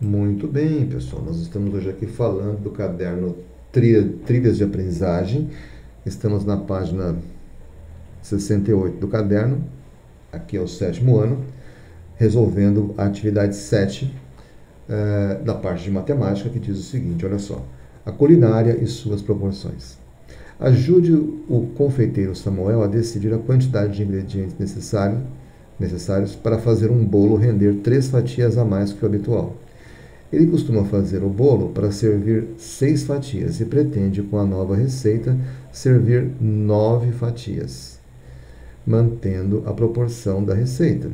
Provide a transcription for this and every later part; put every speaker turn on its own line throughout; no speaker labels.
Muito bem, pessoal. Nós estamos hoje aqui falando do caderno Trilhas de Aprendizagem. Estamos na página 68 do caderno. Aqui é o 7º ano, resolvendo a atividade 7 da parte de matemática, que diz o seguinte, olha só. A culinária e suas proporções. Ajude o confeiteiro Samuel a decidir a quantidade de ingredientes necessários para fazer um bolo render 3 fatias a mais que o habitual. Ele costuma fazer o bolo para servir 6 fatias e pretende, com a nova receita, servir 9 fatias, mantendo a proporção da receita.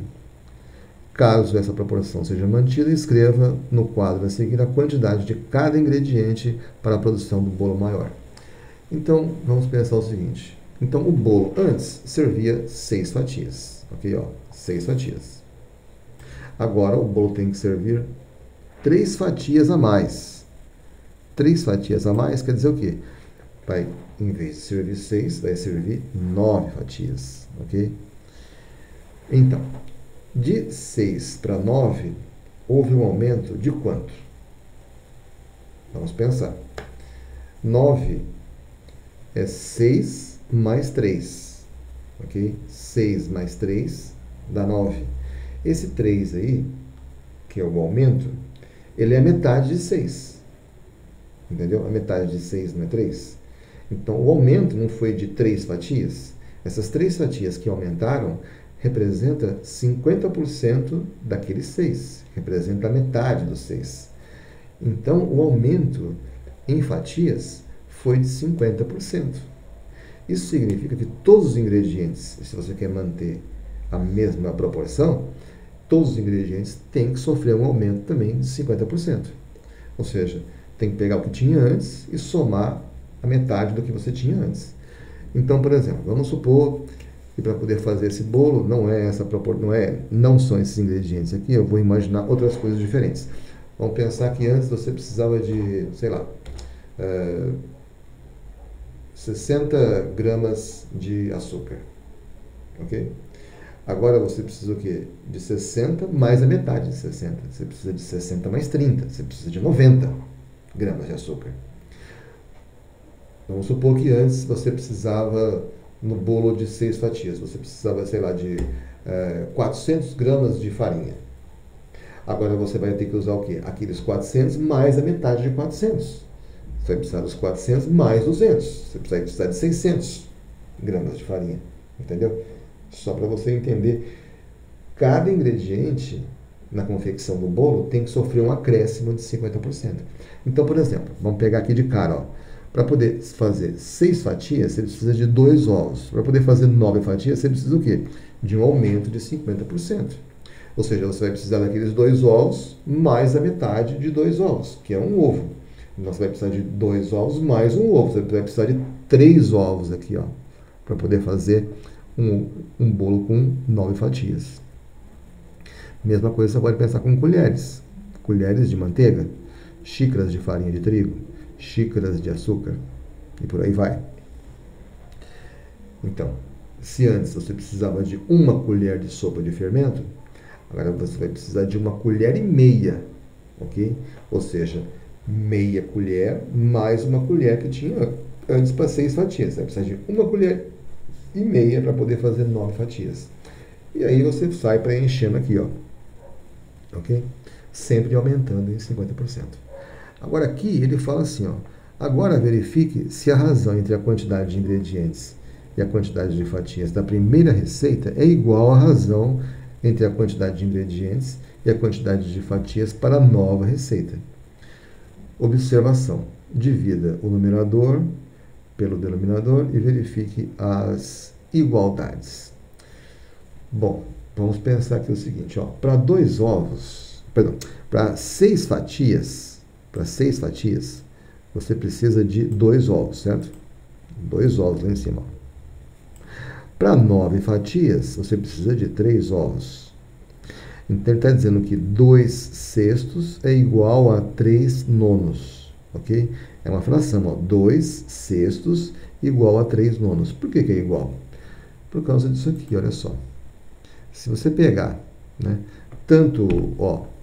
Caso essa proporção seja mantida, escreva no quadro a seguir a quantidade de cada ingrediente para a produção do bolo maior. Então, vamos pensar o seguinte. Então, o bolo antes servia 6 fatias, ok? 6 fatias. Agora, o bolo tem que servir 3 fatias a mais. 3 fatias a mais quer dizer o quê? Vai, em vez de servir 6, vai servir 9 fatias, ok? Então, de 6 para 9, houve um aumento de quanto? Vamos pensar. 9 é 6 mais 3, ok? 6 mais 3 dá 9. Esse 3 aí, que é o aumento, ele é metade de 6. Entendeu? A metade de 6 não é 3? Então, o aumento não foi de 3 fatias. Essas 3 fatias que aumentaram representa 50% daqueles 6. Representa a metade dos 6. Então, o aumento em fatias foi de 50%. Isso significa que todos os ingredientes, se você quer manter a mesma proporção, todos os ingredientes têm que sofrer um aumento também de 50%. Ou seja, tem que pegar o que tinha antes e somar a metade do que você tinha antes. Então, por exemplo, vamos supor que para poder fazer esse bolo não são esses ingredientes aqui, eu vou imaginar outras coisas diferentes. Vamos pensar que antes você precisava de, sei lá, 60 gramas de açúcar, ok? Agora você precisa o quê? De 60 mais a metade de 60. Você precisa de 60 mais 30. Você precisa de 90 gramas de açúcar. Vamos supor que antes você precisava, no bolo de 6 fatias, você precisava, sei lá, de 400 gramas de farinha. Agora você vai ter que usar o quê? Aqueles 400 mais a metade de 400. Você vai precisar dos 400 mais 200. Você vai precisar de 600 gramas de farinha. Entendeu? Só para você entender, cada ingrediente na confecção do bolo tem que sofrer um acréscimo de 50%. Então, por exemplo, vamos pegar aqui de cara, para poder fazer 6 fatias, você precisa de 2 ovos. Para poder fazer 9 fatias, você precisa o quê? De um aumento de 50%. Ou seja, você vai precisar daqueles 2 ovos mais a metade de 2 ovos, que é um ovo. Então, você vai precisar de 2 ovos mais um ovo. Você vai precisar de 3 ovos aqui, para poder fazer um bolo com 9 fatias. Mesma coisa você pode pensar com colheres. Colheres de manteiga, xícaras de farinha de trigo, xícaras de açúcar e por aí vai. Então, se antes você precisava de 1 colher de sopa de fermento, agora você vai precisar de 1,5 colheres, ok? Ou seja, meia colher mais 1 colher que tinha antes para 6 fatias. Você vai precisar de 1,5 colheres para poder fazer 9 fatias. E aí você sai preenchendo aqui, ok? Sempre aumentando em 50%. Agora aqui ele fala assim, agora verifique se a razão entre a quantidade de ingredientes e a quantidade de fatias da primeira receita é igual à razão entre a quantidade de ingredientes e a quantidade de fatias para a nova receita. Observação: divida o numerador pelo denominador e verifique as igualdades. Bom, vamos pensar aqui o seguinte, para 2 ovos, para 6 fatias, você precisa de 2 ovos, certo? 2 ovos lá em cima. Para 9 fatias, você precisa de 3 ovos. Então, ele está dizendo que 2 sextos é igual a 3 nonos, ok? É uma fração, 2 sextos igual a 3 nonos. Por que é igual? Por causa disso aqui, olha só. Se você pegar, tanto,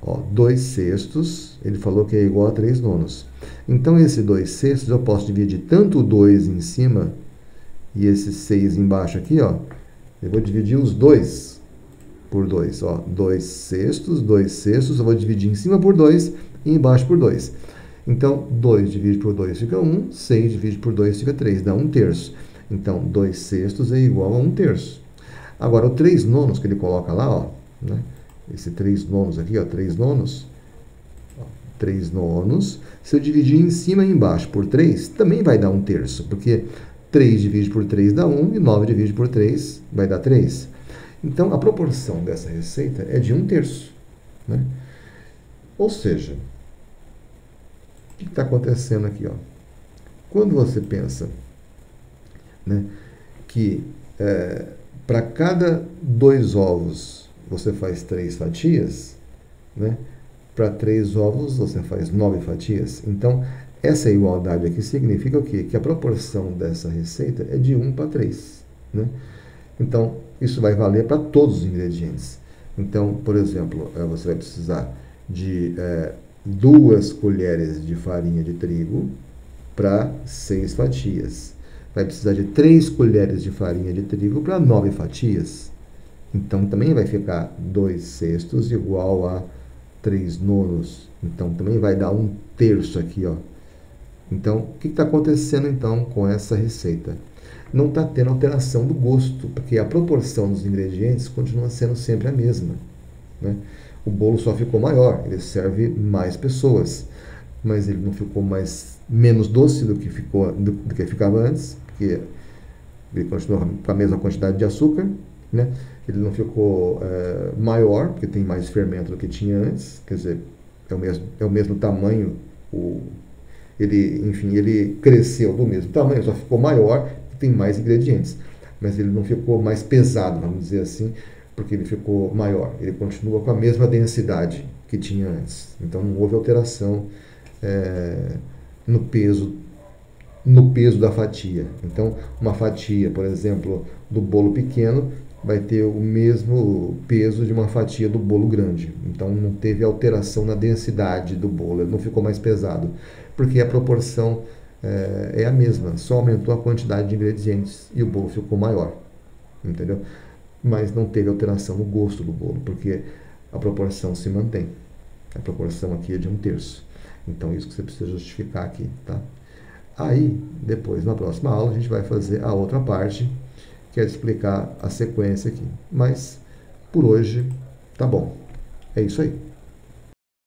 Ó, 2 sextos, ele falou que é igual a 3 nonos. Então, esse 2 sextos eu posso dividir tanto o 2 em cima e esse 6 embaixo aqui, ó. Eu vou dividir os 2 por 2, ó. 2 sextos, eu vou dividir em cima por 2 e embaixo por 2. Então, 2 dividido por 2 fica 1, 6 dividido por 2 fica 3, dá 1 terço. Então, 2 sextos é igual a 1 terço. Agora, o 3 nonos que ele coloca lá, ó, né? Esse 3 nonos aqui, ó, 3 nonos. Ó, 3 nonos. Se eu dividir em cima e embaixo por 3, também vai dar 1 terço, porque 3 dividido por 3 dá 1 e 9 dividido por 3 vai dar 3. Então, a proporção dessa receita é de 1 terço. Né? Ou seja, o que está acontecendo aqui? Ó? Quando você pensa, né, que para cada 2 ovos você faz 3 fatias, né? Para 3 ovos você faz 9 fatias. Então, essa igualdade aqui significa o quê? Que a proporção dessa receita é de 1 para 3. Né? Então, isso vai valer para todos os ingredientes. Então, por exemplo, você vai precisar de 2 colheres de farinha de trigo para 6 fatias. Vai precisar de 3 colheres de farinha de trigo para 9 fatias. Então, também vai ficar 2 sextos igual a 3 nonos. Então, também vai dar 1 terço aqui, ó. Então, o que está acontecendo, então, com essa receita? Não está tendo alteração do gosto, porque a proporção dos ingredientes continua sendo sempre a mesma. Né? O bolo só ficou maior, ele serve mais pessoas, mas ele não ficou menos doce do que ficava antes, porque ele continua com a mesma quantidade de açúcar, né? Ele não ficou maior, porque tem mais fermento do que tinha antes, quer dizer, é o mesmo tamanho, ele cresceu do mesmo tamanho, só ficou maior, tem mais ingredientes, mas ele não ficou mais pesado, vamos dizer assim, porque ele ficou maior, ele continua com a mesma densidade que tinha antes, então não houve alteração no peso da fatia. Então, uma fatia, por exemplo, do bolo pequeno vai ter o mesmo peso de uma fatia do bolo grande. Então, não teve alteração na densidade do bolo, ele não ficou mais pesado, porque a proporção é a mesma, só aumentou a quantidade de ingredientes e o bolo ficou maior, entendeu? Mas não teve alteração no gosto do bolo, porque a proporção se mantém. A proporção aqui é de 1 terço. Então, isso que você precisa justificar aqui, tá? Aí, depois, na próxima aula, a gente vai fazer a outra parte, que é explicar a sequência aqui. Mas, por hoje, tá bom. É isso aí.